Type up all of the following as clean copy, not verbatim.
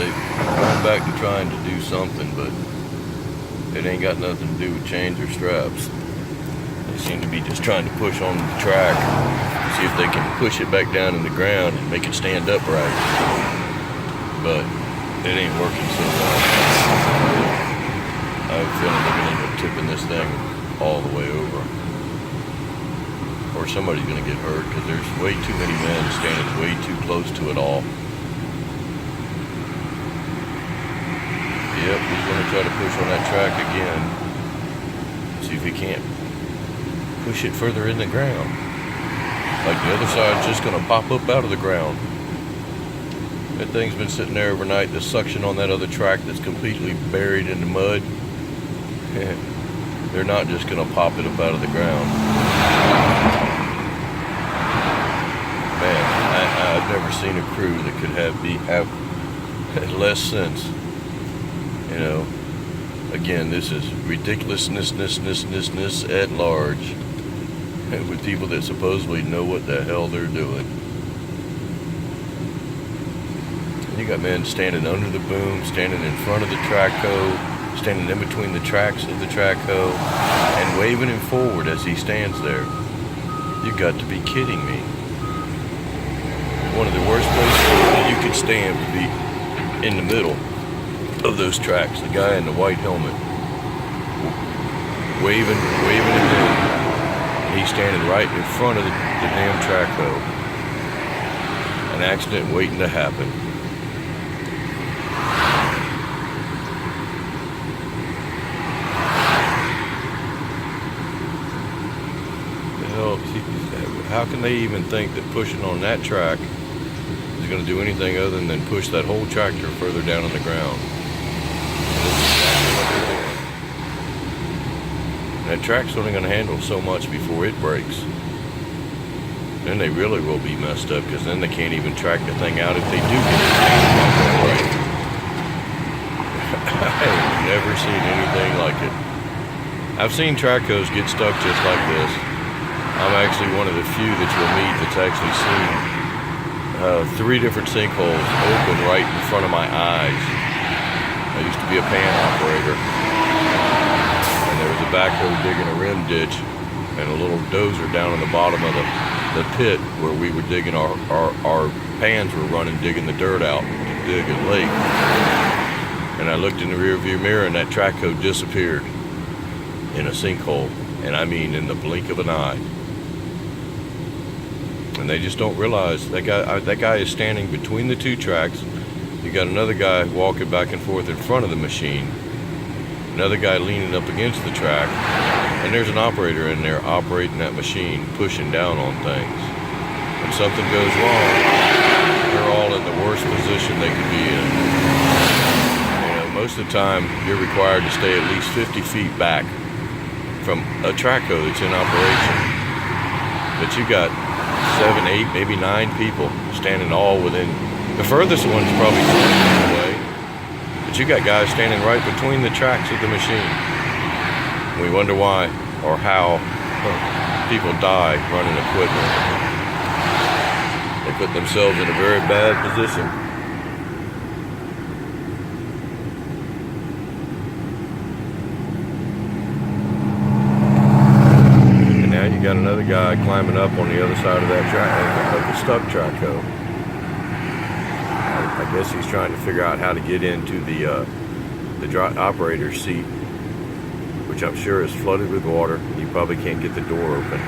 they've gone back to trying to do something, but it ain't got nothing to do with chains or straps. They seem to be just trying to push on the track, see if they can push it back down in the ground and make it stand upright. But it ain't working so well. I have a feeling they're gonna end up tipping this thing all the way over. Or somebody's gonna get hurt because there's way too many men standing way too close to it all. Yep, he's gonna try to push on that track again. See if he can't push it further in the ground. Like the other side's just gonna pop up out of the ground. That thing's been sitting there overnight. The suction on that other track that's completely buried in the mud. They're not just gonna pop it up out of the ground. Man, I've never seen a crew that could have less sense. You know, again, this is ridiculousness at large, with people that supposedly know what the hell they're doing. And you got men standing under the boom, standing in front of the track hoe, standing in between the tracks of the track hoe, and waving him forward as he stands there. You got to be kidding me. One of the worst places that you could stand would be in the middle of those tracks. The guy in the white helmet waving him in. He's standing right in front of the damn track hoe. An accident waiting to happen. How can they even think that pushing on that track is going to do anything other than push that whole tractor further down on the ground? That's exactly what they're doing. That track's only going to handle so much before it breaks. Then they really will be messed up, because then they can't even track the thing out if they do get it right. I've never seen anything like it. I've seen track hoes get stuck just like this. I'm actually one of the few that you'll meet that's actually seen 3 different sinkholes open right in front of my eyes. I used to be a pan operator, and there was a backhoe digging a rim ditch and a little dozer down in the bottom of the pit where we were digging our pans were running, digging the dirt out to dig a lake. And I looked in the rear view mirror, and that track hoe disappeared in a sinkhole, and I mean in the blink of an eye. And they just don't realize that guy is standing between the 2 tracks. You got another guy walking back and forth in front of the machine, another guy leaning up against the track, and there's an operator in there operating that machine, pushing down on things. When something goes wrong, they're all in the worst position they could be in. You know, most of the time you're required to stay at least 50 feet back from a track hoe that's in operation, but you got 7, 8, maybe 9 people standing all within. The furthest one's probably 20 feet away, but you got guys standing right between the tracks of the machine. We wonder why or how people die running equipment. They put themselves in a very bad position. You got another guy climbing up on the other side of that track, of the stuck track hoe. I guess he's trying to figure out how to get into the operator's seat, which I'm sure is flooded with water. You probably can't get the door open.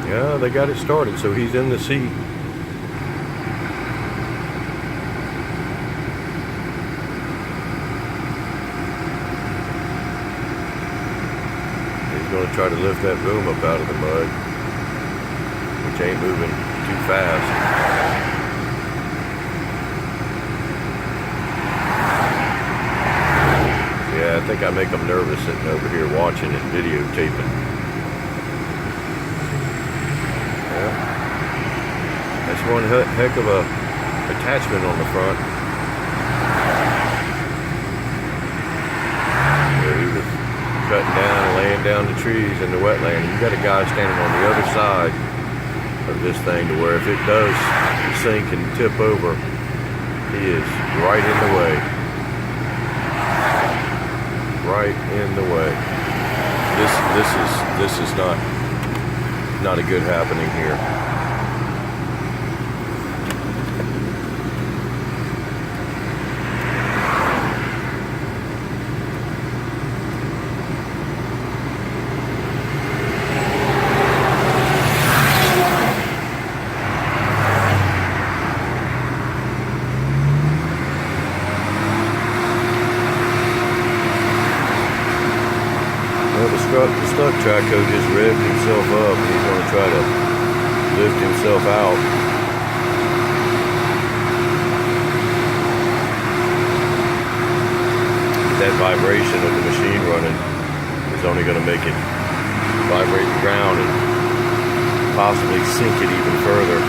Yeah, they got it started, so he's in the seat. Going to try to lift that boom up out of the mud, which ain't moving too fast. Yeah, I think I make them nervous sitting over here watching and videotaping. Yeah. That's one heck of a attachment on the front. There he was cutting down, laying down the trees in the wetland. You got a guy standing on the other side of this thing to where if it does sink and tip over, he is right in the way. Right in the way. This is not a good happening here. The stuck track coat just revved himself up and he's going to try to lift himself out. That vibration of the machine running is only going to make it vibrate the ground and possibly sink it even further.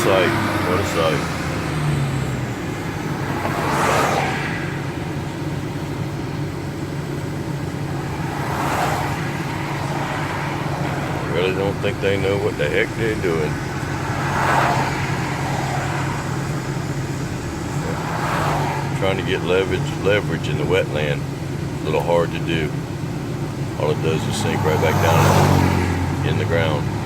What a sight. I really don't think they know what the heck they're doing. Trying to get leverage in the wetland, a little hard to do. All it does is sink right back down in the ground.